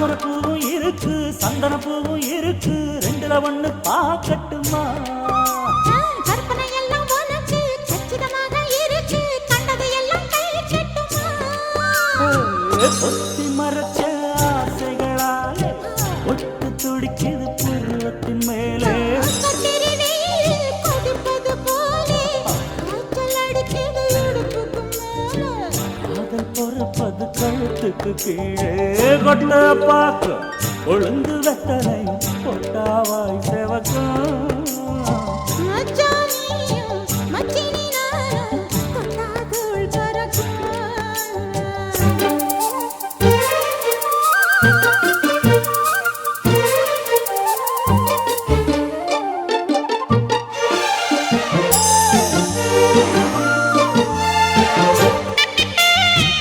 தாமரை பூவும் இருக்கு சந்தன பூவும் இருக்கு ரெண்டுல ஒண்ணு பாக்கட்டுமா கற்பனை எல்லாம் உனக்கு சச்சிதமாக இருக்கு கண்டது எல்லாம் கை கட்டுமா பொத்தி மறைச்ச ஆசைகளாலே ஒட்டு துடிக்குது புருவத்தின் மேலே கொதிப்பது போலே காய்ச்சல் அடிக்குது இடுப்புக்கு மேலே காதல் பொறப்பது கழுத்துக்கு கீழே கொட்ட பாக்கு ஒழுங்கு வெத்தனை கொட்டாவாய் செவக்கும்